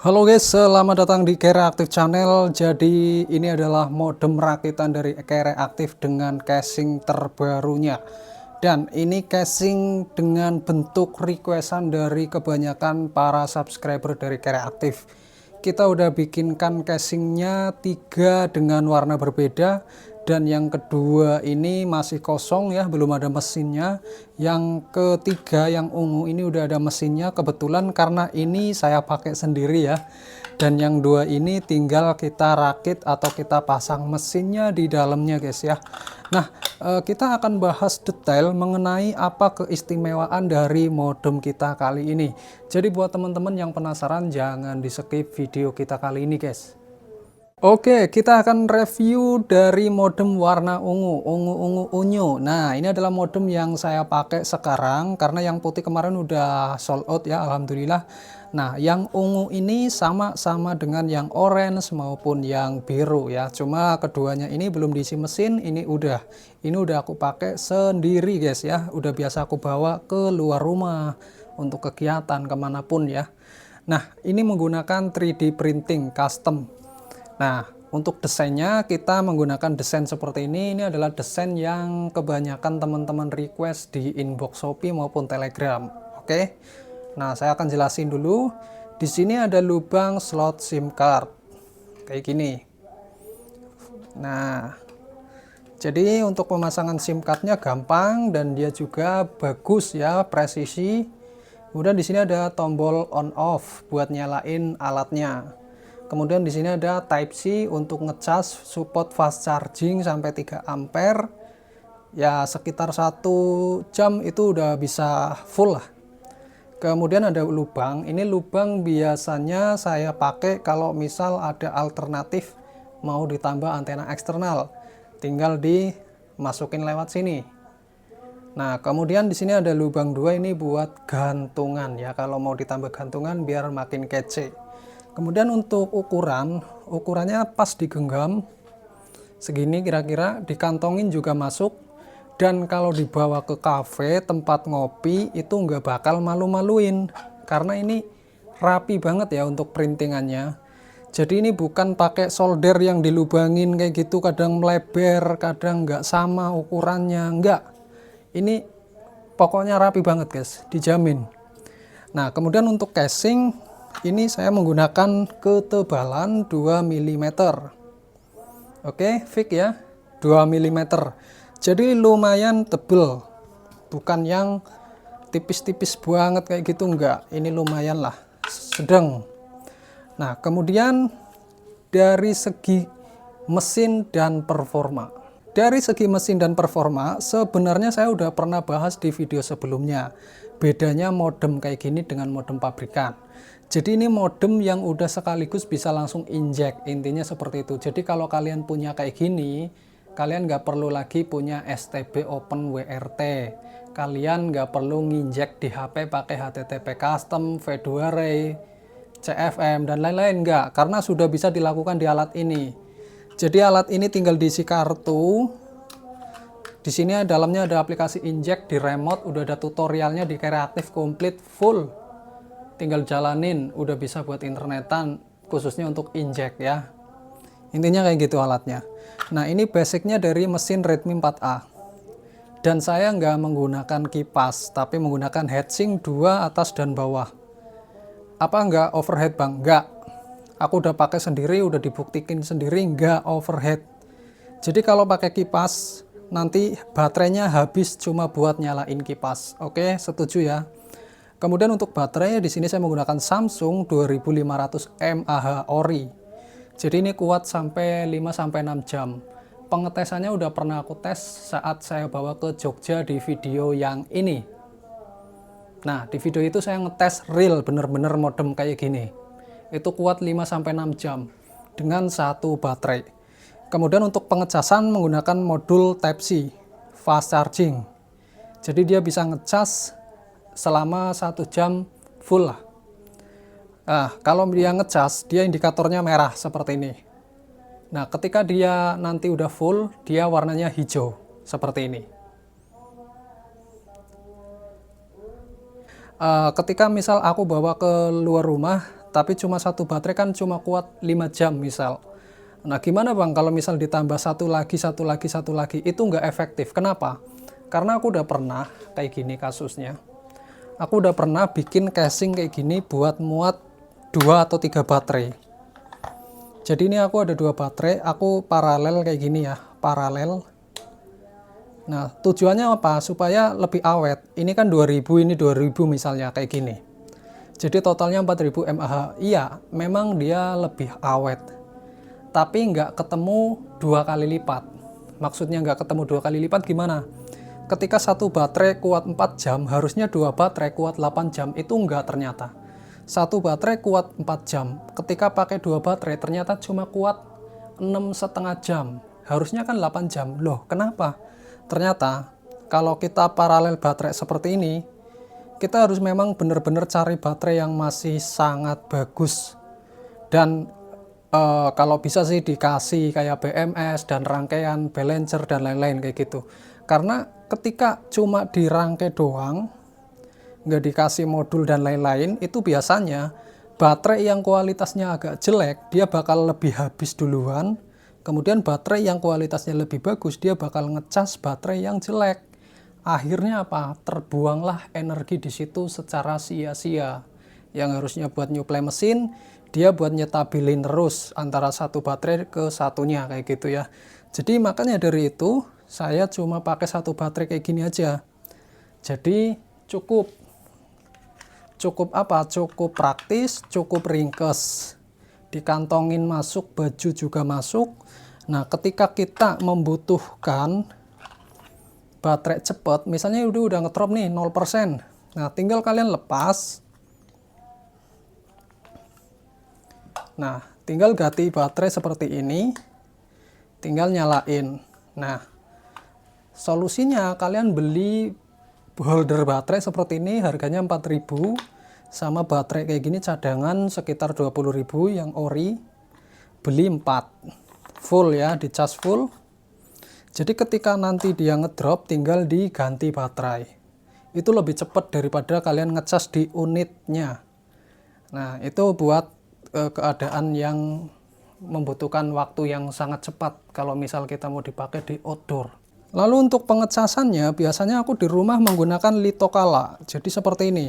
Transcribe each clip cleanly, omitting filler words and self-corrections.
Halo guys, selamat datang di Kereaktif Channel. Jadi ini adalah modem rakitan dari Kereaktif dengan casing terbarunya. Dan ini casing dengan bentuk requestan dari kebanyakan para subscriber dari Kereaktif. Kita udah bikinkan casingnya 3 dengan warna berbeda. Dan yang kedua ini masih kosong ya, belum ada mesinnya. Yang ketiga yang ungu ini udah ada mesinnya kebetulan karena ini saya pakai sendiri ya. Dan yang dua ini tinggal kita rakit atau kita pasang mesinnya di dalamnya guys ya. Nah, kita akan bahas detail mengenai apa keistimewaan dari modem kita kali ini. Jadi buat teman-teman yang penasaran jangan di skip video kita kali ini guys. Oke, kita akan review dari modem warna ungu unyu. Nah, ini adalah modem yang saya pakai sekarang karena yang putih kemarin udah sold out ya, alhamdulillah. Nah, yang ungu ini sama dengan yang orange maupun yang biru ya. Cuma keduanya ini belum diisi mesin, ini udah. Ini udah aku pakai sendiri guys ya. Udah biasa aku bawa ke luar rumah untuk kegiatan kemanapun ya. Nah, ini menggunakan 3D printing custom. Nah, untuk desainnya kita menggunakan desain seperti ini. Ini adalah desain yang kebanyakan teman-teman request di inbox Shopee maupun Telegram. Oke. Nah, saya akan jelasin dulu. Di sini ada lubang slot SIM card. Kayak gini. Nah, jadi untuk pemasangan SIM cardnya gampang dan dia juga bagus ya, presisi. Kemudian di sini ada tombol on off buat nyalain alatnya. Kemudian di sini ada Type C untuk ngecas, support fast charging sampai 3 ampere. Ya sekitar 1 jam itu udah bisa full lah. Kemudian ada lubang. Ini lubang biasanya saya pakai kalau misal ada alternatif mau ditambah antena eksternal. Tinggal dimasukin lewat sini. Nah, kemudian di sini ada lubang 2 ini buat gantungan ya. Kalau mau ditambah gantungan biar makin kece. Kemudian untuk ukurannya pas digenggam segini kira-kira, dikantongin juga masuk. Dan kalau dibawa ke cafe tempat ngopi itu nggak bakal malu-maluin karena ini rapi banget ya untuk printingannya. Jadi ini bukan pakai solder yang dilubangin kayak gitu, kadang melebar kadang nggak sama ukurannya, nggak. Ini pokoknya rapi banget guys, dijamin. Nah, kemudian untuk casing ini saya menggunakan ketebalan 2 mm. Oke, fix ya, 2 mm. Jadi lumayan tebel. Bukan yang tipis-tipis banget kayak gitu, enggak. Ini lumayan lah, sedang. Nah, kemudian dari segi mesin dan performa. Dari segi mesin dan performa, sebenarnya saya udah pernah bahas di video sebelumnya. Bedanya modem kayak gini dengan modem pabrikan. Jadi ini modem yang udah sekaligus bisa langsung inject, intinya seperti itu. Jadi kalau kalian punya kayak gini, kalian nggak perlu lagi punya STB Open WRT. Kalian nggak perlu nginjek di HP pakai HTTP custom, V2 Ray, CFM, dan lain-lain, nggak. Karena sudah bisa dilakukan di alat ini. Jadi alat ini tinggal diisi kartu. Di sini dalamnya ada aplikasi inject di remote, udah ada tutorialnya di Kereaktif komplit full. Tinggal jalanin, udah bisa buat internetan, khususnya untuk inject ya. Intinya kayak gitu alatnya. Nah, ini basicnya dari mesin Redmi 4A. Dan saya nggak menggunakan kipas, tapi menggunakan heatsink 2 atas dan bawah. Apa nggak overhead bang? Nggak. Aku udah pakai sendiri, udah dibuktikan sendiri nggak overhead. Jadi kalau pakai kipas, nanti baterainya habis cuma buat nyalain kipas. Oke, setuju ya? Kemudian untuk baterai di sini saya menggunakan Samsung 2500 mAh ori. Jadi ini kuat sampai 5-6 jam. Pengetesannya udah pernah aku tes saat saya bawa ke Jogja di video yang ini. Nah, di video itu saya ngetes real bener-bener modem kayak gini. Itu kuat 5-6 jam dengan satu baterai. Kemudian untuk pengecasan menggunakan modul Type C fast charging. Jadi dia bisa ngecas selama 1 jam full lah. Nah, kalau dia ngecas, dia indikatornya merah seperti ini. Nah, ketika dia nanti udah full, dia warnanya hijau seperti ini. Ketika misal aku bawa ke luar rumah, tapi cuma satu baterai kan cuma kuat 5 jam misal. Nah gimana bang kalau misal ditambah satu lagi, itu nggak efektif. Kenapa? Karena aku udah pernah kayak gini kasusnya. Aku udah pernah bikin casing kayak gini buat muat 2 atau 3 baterai. Jadi ini aku ada 2 baterai, aku paralel kayak gini ya, paralel. Nah tujuannya apa? Supaya lebih awet. Ini kan 2000, ini 2000 misalnya kayak gini. Jadi totalnya 4000 mAh. Iya, memang dia lebih awet. Tapi nggak ketemu 2 kali lipat. Maksudnya nggak ketemu 2 kali lipat gimana? Ketika satu baterai kuat 4 jam, harusnya 2 baterai kuat 8 jam. Itu enggak ternyata. Satu baterai kuat 4 jam. Ketika pakai 2 baterai, ternyata cuma kuat 6,5 jam. Harusnya kan 8 jam. Loh, kenapa? Ternyata, kalau kita paralel baterai seperti ini, kita harus memang benar-benar cari baterai yang masih sangat bagus. Dan kalau bisa sih dikasih kayak BMS dan rangkaian, balancer, dan lain-lain kayak gitu. Karena ketika cuma dirangkai doang, nggak dikasih modul dan lain-lain, itu biasanya baterai yang kualitasnya agak jelek dia bakal lebih habis duluan, kemudian baterai yang kualitasnya lebih bagus dia bakal ngecas baterai yang jelek. Akhirnya apa? Terbuanglah energi di situ secara sia-sia. Yang harusnya buat nyuplai mesin, dia buat nyetabilin terus antara satu baterai ke satunya kayak gitu ya. Jadi makanya dari itu saya cuma pakai satu baterai kayak gini aja. Jadi cukup apa? Cukup praktis, cukup ringkes. Dikantongin masuk, baju juga masuk. Nah, ketika kita membutuhkan baterai cepat, misalnya udah ngedrop nih 0%. Nah, tinggal kalian lepas. Nah, tinggal ganti baterai seperti ini. Tinggal nyalain. Nah, solusinya kalian beli holder baterai seperti ini, harganya 4000, sama baterai kayak gini cadangan sekitar 20.000 yang ori. Beli 4 full ya, dicas full. Jadi ketika nanti dia ngedrop tinggal diganti baterai. Itu lebih cepat daripada kalian ngecas di unitnya. Nah, itu buat keadaan yang membutuhkan waktu yang sangat cepat kalau misal kita mau dipakai di outdoor. Lalu untuk pengecasannya biasanya aku di rumah menggunakan litokala. Jadi seperti ini.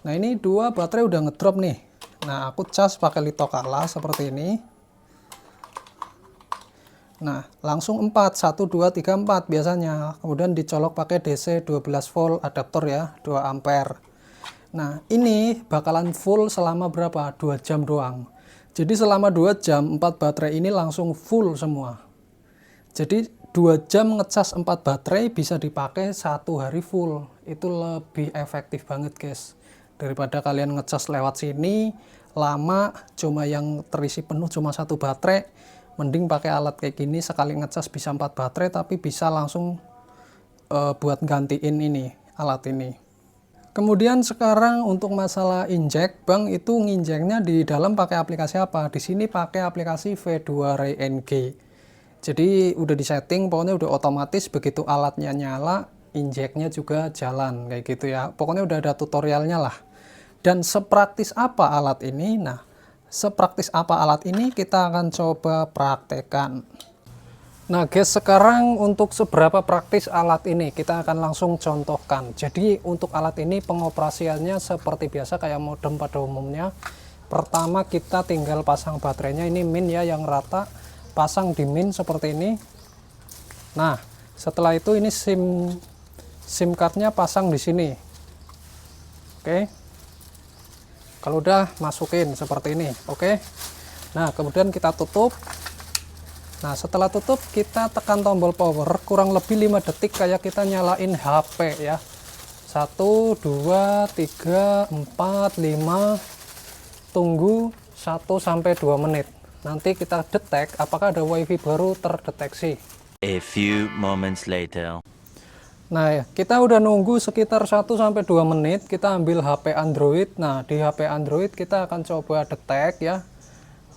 Nah, ini 2 baterai udah ngedrop nih. Nah, aku cas pakai litokala seperti ini. Nah, langsung 4, 1, 2, 3, 4 biasanya. Kemudian dicolok pakai DC 12 volt adaptor ya, 2 ampere. Nah, ini bakalan full selama berapa? 2 jam doang. Jadi selama 2 jam 4 baterai ini langsung full semua. Jadi 2 jam ngecas 4 baterai bisa dipakai 1 hari full. Itu lebih efektif banget guys. Daripada kalian ngecas lewat sini lama, cuma yang terisi penuh cuma 1 baterai. Mending pakai alat kayak gini, sekali ngecas bisa 4 baterai, tapi bisa langsung buat gantiin ini, alat ini. Kemudian sekarang untuk masalah injek, bang itu nginjeknya di dalam pakai aplikasi apa? Di sini pakai aplikasi V2 Ray NG. Jadi udah disetting, pokoknya udah otomatis begitu alatnya nyala, injeknya juga jalan kayak gitu ya. Pokoknya udah ada tutorialnya lah. Dan sepraktis apa alat ini? Nah, sepraktis apa alat ini kita akan coba praktekkan. Nah guys, sekarang untuk seberapa praktis alat ini kita akan langsung contohkan. Jadi untuk alat ini pengoperasiannya seperti biasa kayak modem pada umumnya. Pertama kita tinggal pasang baterainya, ini min ya yang rata. Pasang di min seperti ini. Nah, setelah itu ini SIM cardnya pasang di sini. Oke. Kalau udah masukin seperti ini, oke. Nah, kemudian kita tutup. Nah, setelah tutup kita tekan tombol power kurang lebih 5 detik kayak kita nyalain HP ya. 1 2 3 4 5. Tunggu 1 sampai 2 menit. Nanti kita detek apakah ada WiFi baru terdeteksi. A few moments later. Nah, ya, kita udah nunggu sekitar 1 sampai 2 menit. Kita ambil HP Android. Nah, di HP Android kita akan coba detek ya.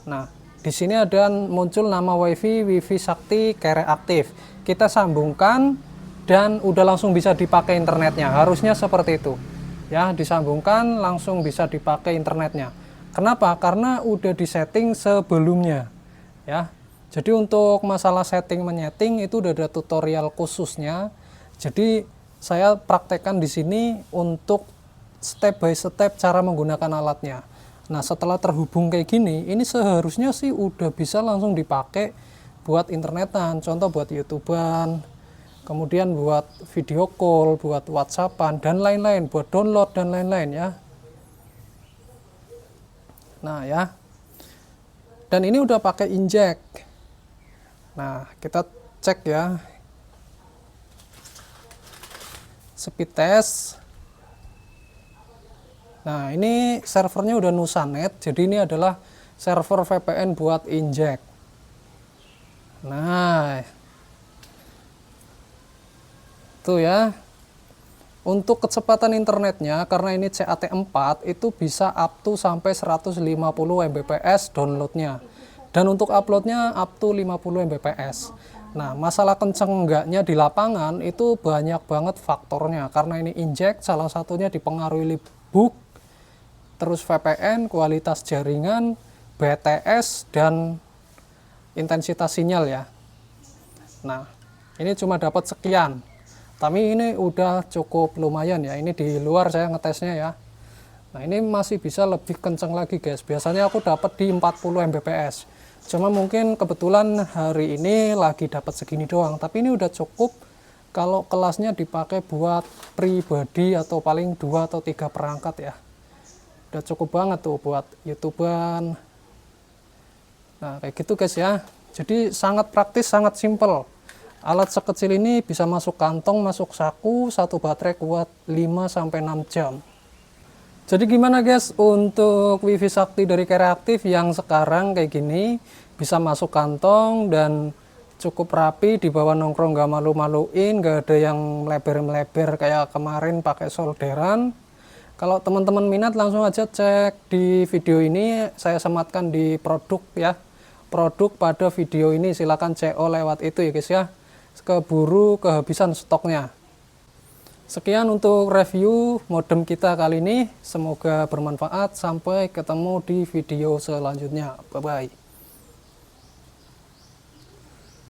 Nah, di sini ada muncul nama WiFi Sakti Kere aktif. Kita sambungkan dan udah langsung bisa dipakai internetnya. Harusnya seperti itu. Ya, disambungkan langsung bisa dipakai internetnya. Kenapa? Karena udah disetting sebelumnya ya. Jadi untuk masalah setting menyeting itu udah ada tutorial khususnya. Jadi saya praktekkan di sini untuk step by step cara menggunakan alatnya. Nah, setelah terhubung kayak gini, ini seharusnya sih udah bisa langsung dipakai buat internetan, contoh buat YouTubean, kemudian buat video call, buat WhatsAppan dan lain-lain, buat download dan lain-lain ya. Nah ya, dan ini udah pakai injek. Nah, kita cek ya, speed test. Nah, ini servernya udah Nusanet, jadi ini adalah server VPN buat injek. Nah, itu ya. Untuk kecepatan internetnya, karena ini CAT4, itu bisa up to sampai 150 Mbps downloadnya. Dan untuk uploadnya up to 50 Mbps. Nah, masalah kenceng enggaknya di lapangan itu banyak banget faktornya. Karena ini injek, salah satunya dipengaruhi book, terus VPN, kualitas jaringan, BTS, dan intensitas sinyal ya. Nah, ini cuma dapat sekian. Tapi ini udah cukup lumayan ya. Ini di luar saya ngetesnya ya. Nah, ini masih bisa lebih kenceng lagi guys. Biasanya aku dapat di 40 Mbps. Cuma mungkin kebetulan hari ini lagi dapat segini doang. Tapi ini udah cukup kalau kelasnya dipakai buat pribadi atau paling 2 atau 3 perangkat ya. Udah cukup banget tuh buat YouTubean. Nah, kayak gitu guys ya. Jadi sangat praktis, sangat simple. Alat sekecil ini bisa masuk kantong, masuk saku, satu baterai kuat 5-6 jam. Jadi gimana guys untuk WiFi Sakti dari Kereaktif yang sekarang kayak gini, bisa masuk kantong dan cukup rapi, dibawa nongkrong gak malu-maluin, gak ada yang melebar-melebar kayak kemarin pakai solderan. Kalau teman-teman minat langsung aja cek di video ini, saya sematkan di produk ya. Produk pada video ini silahkan CO lewat itu ya guys ya. Keburu kehabisan stoknya. Sekian untuk review modem kita kali ini. Semoga bermanfaat. Sampai ketemu di video selanjutnya. Bye bye.